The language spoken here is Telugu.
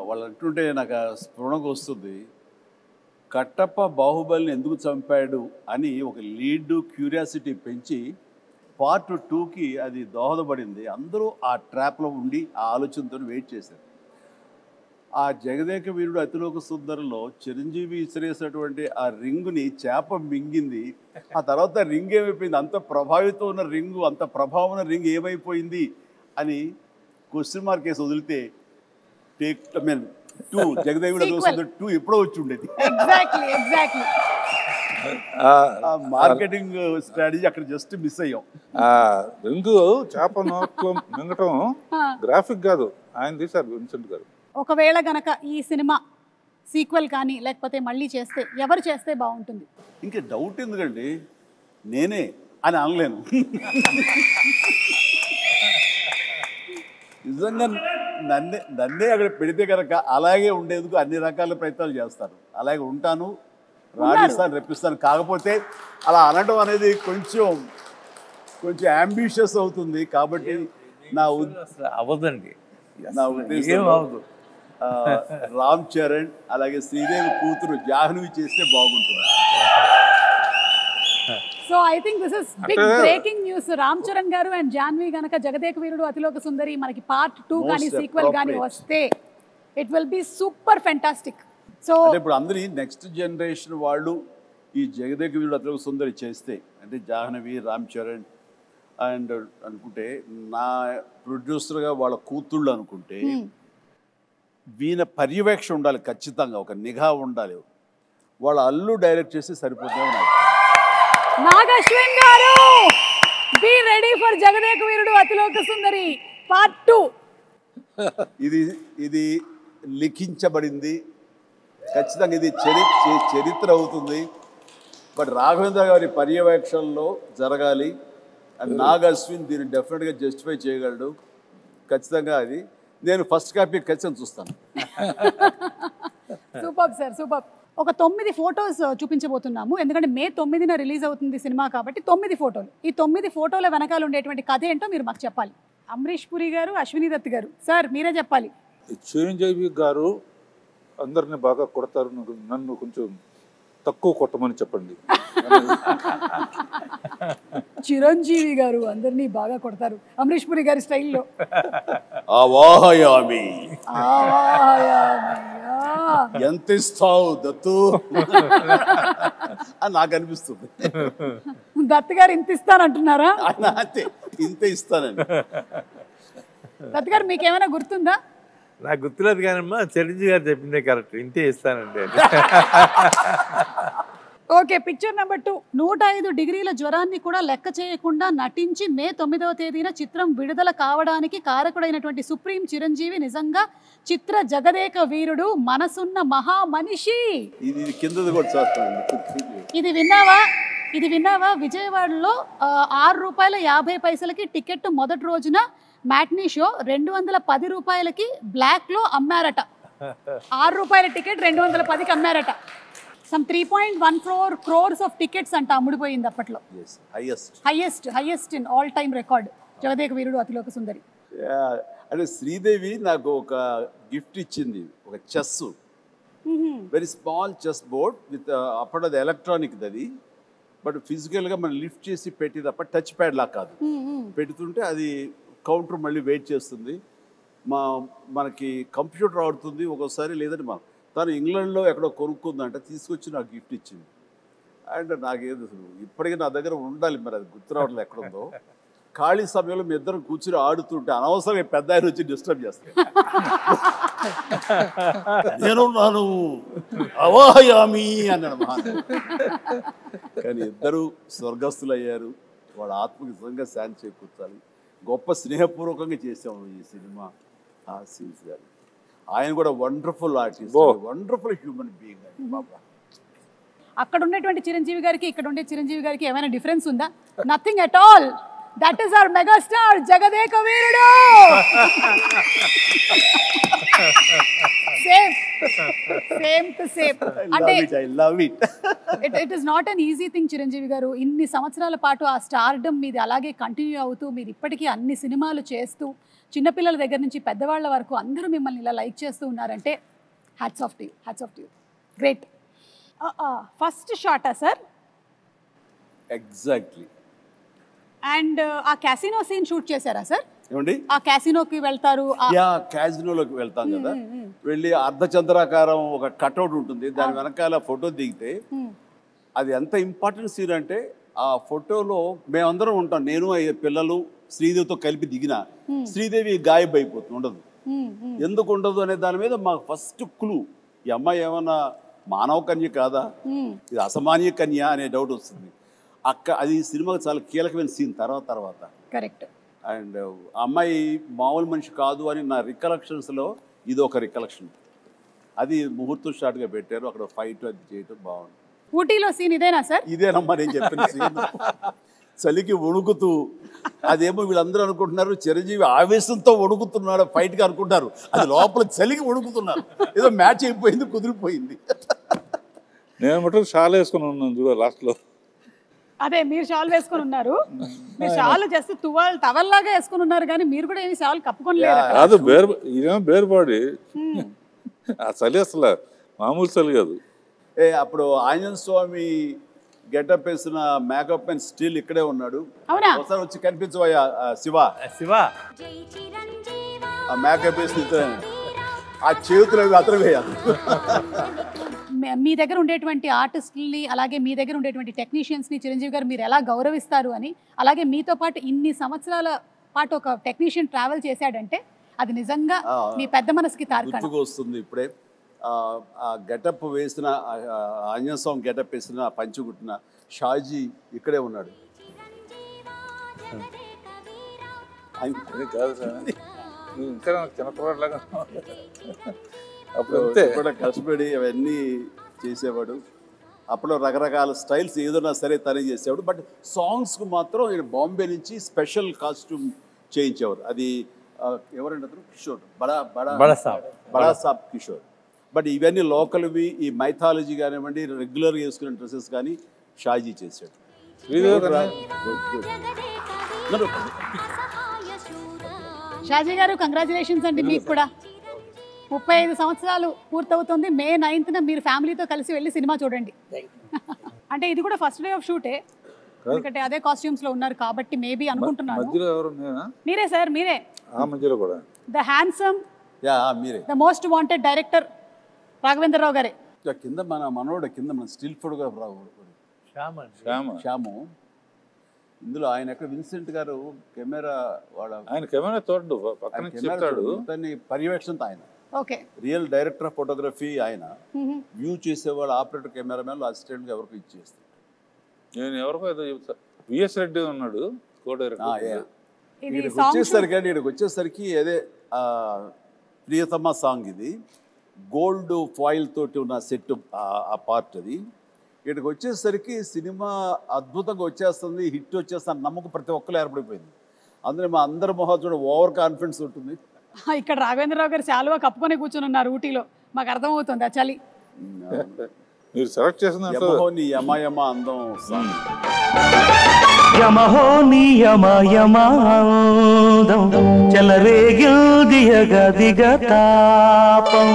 వాళ్ళు అంటుంటే నాకు స్ఫురణకు వస్తుంది. కట్టప్ప బాహుబలిని ఎందుకు చంపాడు అని ఒక లీడ్ క్యూరియాసిటీ పెంచి పార్ట్ 2కి అది దోహదపడింది. అందరూ ఆ ట్రాప్లో ఉండి ఆ ఆలోచనతో వెయిట్ చేశారు. ఆ జగదేక వీరుడు అతిలోక సుందరంలో చిరంజీవి విసిరేసినటువంటి ఆ రింగుని చేప మింగింది. ఆ తర్వాత రింగ్ ఏమైపోయింది, అంత ప్రభావితం ఉన్న రింగు, అంత ప్రభావం ఉన్న రింగ్ ఏమైపోయింది అని క్వశ్చన్ మార్క్ వేసి వదిలితే టేక్ ఐ మీన్ 2 జగదేక వీరుడు అతిలోక సుందరం 2 ఎప్పుడో వచ్చి ఉండేది. మార్కెటింగ్ స్ట్రాటజీ అక్కడ జస్ట్ మిస్ అయ్యాం. రింగు చేప నోట్లో మింగటం గ్రాఫిక్ కాదు, ఆయన తీశారు విన్సెంట్ గారు. ఒకవేళ గనక ఈ సినిమా సీక్వెల్ కానీ లేకపోతే మళ్ళీ చేస్తే ఎవరు చేస్తే బాగుంటుంది? ఇంకా డౌట్ ఎందుకండి, నేనే అని అనలేను. నిజంగా నన్నే అక్కడ పెడితే కనుక అలాగే ఉండేందుకు అన్ని రకాల ప్రయత్నాలు చేస్తారు. అలాగే ఉంటాను, రాణిస్తాను, రెప్పిస్తాను. కాకపోతే అలా అనడం అనేది కొంచెం అంబిషియస్ అవుతుంది. కాబట్టి నా అవ్వదండి, నా ఉద్దేశం రామ్ చరణ్ అలాగే శ్రీదేవి కూతురు జాహ్నవి చేస్తే బాగుంటుంది. So I think this is big breaking news. Ram Charan garu and Jahnavi గనక జగదేక వీరుడు అతిలోక సుందరి మనకి పార్ట్ 2 కానీ సీక్వెల్ కానీ వస్తే it will be super fantastic. So ఇప్పుడు అందరి నెక్స్ట్ జనరేషన్ వాళ్ళు ఈ జగదేక వీరుడు అతిలోక సుందరి చేస్తే, అంటే జాహ్నవి, రామ్ చరణ్ అండ్ అనుకుంటే నా ప్రొడ్యూసర్గా వాళ్ళ కూతుళ్ళు అనుకుంటే వీణ పర్యవేక్షణ ఉండాలి, ఖచ్చితంగా ఒక నిఘా ఉండాలి. వాళ్ళ అల్లు డైరెక్ట్ చేస్తే సరిపోతుందేమో నాకు. నాగశ్విన్ గారు, be ready for Jagadeka Veerudu Athiloka Sundari part 2. ఇది లిఖించబడింది, ఖచ్చితంగా ఇది చరిత్ర అవుతుంది. బట్ రాఘవేంద్ర గారి పర్యవేక్షణలో జరగాలి. అండ్ నాగ్ అశ్విన్ దీన్ని డెఫినెట్గా జస్టిఫై చేయగలడు. ఖచ్చితంగా అది నేను ఫస్ట్ కాపీ ఖచ్చితంగా చూస్తాను. Super sir, super. ఒక 9 ఫోటోస్ చూపించబోతున్నాము, ఎందుకంటే మే 9న రిలీజ్ అవుతుంది సినిమా కాబట్టి 9 ఫోటోలు. ఈ 9 ఫోటోల వెనకాల ఉండేటువంటి కథ ఏంటో మీరు మాకు చెప్పాలి. అమరీష్ పురి గారు, అశ్విని దత్ గారు, సార్ మీరే చెప్పాలి. చిరంజీవి గారు అందరిని బాగా కొడతారు, నన్ను కొంచెం తక్కువ కొట్టమని చెప్పండి. చిరంజీవి గారు అందరినీ బాగా కొడతారు అమరీష్ పురి గారి స్టైల్లో. ఎంత ఇస్తావు దత్తు అని నాకు అనిపిస్తుంది. దత్ గారు ఇంత ఇస్తానంటున్నారా? అంతే, ఇంత ఇస్తానండి. దత్ గారు మీకేమైనా గుర్తుందా? నాకు గుర్తులేదు కానమ్మా, చిరంజీవి గారు చెప్పిందే కరెక్ట్, ఇంతే ఇస్తానండి. Okay, picture number 2. 105 డిగ్రీల జ్వరాన్ని కూడా లెక్క చేయకుండా నటించి మే 9వ తేదీన చిత్రం విడుదల కావడానికి కారకుడైనటువంటి సుప్రీం చిరంజీవి నిజంగా చిత్ర జగదేక వీరుడు, మనసున్న మహా మనిషి. ఇది విన్నావా? విజయవాడలో ₹6.50 టికెట్ మొదటి రోజున మ్యాట్నీ షో 210 రూపాయలకి బ్లాక్ లో అమ్మారట. ₹6 టికెట్ 210కి అమ్మారట. సమ్ 3.14 crores ఆఫ్ టికెట్స్ అంట అమ్ముడిపోయింది అప్పట్లో. Highest in all time record Jagadeka Veerudu Athiloka Sundari. అంటే శ్రీదేవి నాకు ఒక గిఫ్ట్ ఇచ్చింది, ఒక chess, very small chess board with అప్పుడు అది ఎలక్ట్రానిక్ అది, బట్ ఫిజికల్గా మనం లిఫ్ట్ చేసి పెట్టి తప్ప టచ్ ప్యాడ్ లా కాదు. పెడుతుంటే అది కౌంటర్ మళ్ళీ వెయిట్ చేస్తుంది. మనకి కంప్యూటర్ ఆడుతుంది ఒక్కోసారి, లేదంటే మనం తను ఇంగ్లాండ్లో ఎక్కడో కొనుక్కుందంటే తీసుకొచ్చి నాకు గిఫ్ట్ ఇచ్చింది. అండ్ నాకేదో ఇప్పటికీ నా దగ్గర ఉండాలి, మరి అది గుర్తు రావట్లేదు ఎక్కడుందో. ఖాళీ సమయంలో మీ ఇద్దరం కూర్చుని ఆడుతుంటే అనవసరంగా పెద్ద ఆయన వచ్చి డిస్టర్బ్ చేస్తాను. నేనున్నాను అవాయామి అన్నాడు మహాన్. కానీ ఇద్దరు స్వర్గస్థులు అయ్యారు, వాళ్ళ ఆత్మకి నిజంగా శాంతి చేకూర్చాలి. గొప్ప స్నేహపూర్వకంగా చేసాము ఈ సినిమా. ఆ సీన్స్ గారు, ఆయన కూడా wonderful artist, wonderful human being అండి బాబా. అక్కడ ఉన్నటువంటి చిరంజీవి గారికి ఇక్కడ ఉండే చిరంజీవి గారికి ఏమైనా డిఫరెన్స్ ఉందా? Nothing at all. That is our megastar Jagadeka Veerudu. Same to same. అంటే it is not an easy thing Chiranjeevi గారు. ఇన్ని సంవత్సరాల పాటు ఆ స్టార్డమ్ మీది అలాగే కంటిన్యూ అవుతూ మీరు ఇప్పటికీ అన్ని సినిమాలు చేస్తూ చిన్నపిల్లల దగ్గర నుంచి పెద్దవాళ్ళ వరకు అందరూ మిమ్మల్ని ఇలా లైక్ చేస్తూ ఉన్నారంటే hats off to you great. First షాటా సార్? ఎగ్జాక్ట్లీ. అండ్ ఆ క్యాసినో సీన్ షూట్ చేశారా సార్? ఏమండి? ఆ క్యాసినోకి వెళ్తారు, క్యాజినోలోకి వెళ్తాం కదా, వెళ్ళి అర్ధచంద్రాకారం ఒక కట్అవుట్ ఉంటుంది, దాని వెనకాల ఫోటో దిగితే అది ఎంత ఇంపార్టెంట్ సీన్ అంటే ఆ ఫోటోలో మేమందరం ఉంటాం, నేను పిల్లలు శ్రీదేవితో కలిపి దిగిన శ్రీదేవి గాయబ్ అయిపోతుంది, ఉండదు. ఎందుకు ఉండదు అనే దాని మీద మాకు ఫస్ట్ క్లూ, ఈ అమ్మాయి ఏమన్నా మానవ కన్య కాదా, ఇది అసామాన్య కన్య అనే డౌట్ వస్తుంది. అది సినిమాకి చాలా కీలకమైన సీన్ తర్వాత. కరెక్ట్. అండ్ అమ్మాయి మామూలు మనిషి కాదు అని నా రికలెక్షన్స్లో ఇది ఒక రికలెక్షన్. అది ముహూర్తం షాట్గా పెట్టారు, అక్కడ ఫైట్ అది చేయటం బాగుంది. ఊటీలో సీన్ ఇదేనా సార్? ఇదేనమ్మా నేను చెప్పిన సీన్. చలికి వణుకుతూ, అదేమో వీళ్ళందరూ అనుకుంటున్నారు చిరంజీవి ఆవేశంతో వణుకుతున్నాడు ఫైట్గా అనుకుంటారు, అది లోపల చలికి వణుకుతున్నారు. ఏదో మ్యాచ్ అయిపోయింది, కుదిరిపోయింది. నేను మటుకు షాల్ వేసుకుని ఉన్నాను చూడ లాస్ట్లో. అదే మీరు షాల్ వేసుకుని ఉన్నారు, మీరు షాల్ జస్ట్ టవల్లాగా వేసుకుని ఉన్నారు, కానీ మీరు కూడా ఏమి షాల్ కప్పుకొని లేరు. కాదు, ఇదేమో బేర్ బాడీ, ఆ చలి అసలు మామూలు చలి కాదు. అప్పుడు ఆంజనేయ స్వామి గెటప్ వేసిన మేకప్ అండ్ స్టిల్ ఇక్కడే ఉన్నాడు. ఒకసారి వచ్చి కనిపించవయ్యా శివ. ఆ మేకప్ వేసిన ఆ చేతులు అతను వేయాలి. మీ దగ్గర ఉండేటువంటి ఆర్టిస్టుల్ని, అలాగే మీ దగ్గర ఉండేటువంటి టెక్నీషియన్స్ని చిరంజీవి గారు మీరు ఎలా గౌరవిస్తారు అని, అలాగే మీతో పాటు ఇన్ని సంవత్సరాల పాటు ఒక టెక్నీషియన్ ట్రావెల్ చేశాడంటే అది నిజంగా మీ పెద్ద మనసుకి తార్కాణం. వస్తుంది ఇప్పుడే ఆ గెటప్ వేసిన ఆంజనేయ స్వామి గెటప్ వేసిన పంచుగుట్టిన షాజీ ఇక్కడే ఉన్నాడు. కాదు సార్, ఇంకా చిన్నపిల్లలాగా అప్పుడు కూడా కష్టపడి అవన్నీ చేసేవాడు. అప్పుడు రకరకాల స్టైల్స్ ఏదైనా సరే తనే చేసేవాడు. బట్ సాంగ్స్కు మాత్రం ఈయన బాంబే నుంచి స్పెషల్ కాస్ట్యూమ్ చేయించేవారు. అది ఎవరంటే అతను కిషోర్, బడా సాబ్ కిషోర్. బట్ ఇవన్నీ లోకల్వి, ఈ మైథాలజీ కానివ్వండి, రెగ్యులర్గా వేసుకునే డ్రెస్సెస్ కానీ షాజీ చేశాడు. షాజీ గారు కంగ్రాచులేషన్స్ అండి. మీకు కూడా 35 సంవత్సరాలు పూర్తవుతుంది. May 9th మీరు ఫ్యామిలీతో కలిసి వెళ్ళి సినిమా చూడండి. అంటే ఇది కూడా ఫస్ట్ డే ఆఫ్ షూటే, ఎందుకంటే అదే కాస్ట్యూమ్స్ లో ఉన్నారు కాబట్టి మేబీ అనుకుంటున్నాను. మీరే సార్, మీరే the handsome, the most wanted director Raghavendra Rao గారే. కింద మన మనోడు, కింద మన స్టిల్ ఫోటోగ్రాఫర్ శ్యాము. ఇందులో ఆయన ఎక్కడ విన్సెంట్ గారు కెమెరా, ఆయన కెమెరా తోడు పక్కన చెప్తాడు, పర్యవేక్షణతో ఆయన okay real director of photography. ఆయన వ్యూ చేసేవాళ్ళు, ఆపరేటర్ కెమెరామెన్, అసిస్టెంట్ గా ఎవరికి ఇచ్చేస్తాను. నేను ఎవరికో ఏదో చెప్తా, విఎస్ రెడ్డి ఉన్నాడు కో డైరెక్టర్. ఇక్కడికి వచ్చేసరికి అదే ప్రియతమ సాంగ్, ఇది గోల్డ్ ఫాయిల్ తోటి ఉన్న సెట్, ఆ పార్ట్ అది. ఇక్కడికి వచ్చేసరికి సినిమా అద్భుతంగా వచ్చేస్తుంది, హిట్ వచ్చేస్తుంది నమ్మకం ప్రతి ఒక్కరు ఏర్పడిపోయింది. అందులో మా అందరి మొహం చూడ ఓవర్ కాన్ఫిడెన్స్ ఉంటుంది. ఇక్కడ రాఘవేంద్రరావు గారు చాలువా కప్పుకొని కూర్చొని ఉన్నారు ఊటీలో, మాకు అర్థమవుతుంది ఆ చలి. మీరు సెలెక్ట్ చేసిన యమయమ అందం సాంగ్. యమహో నీ యమయమాందం చెలరేగిల్ దియగ దిగ తాపం.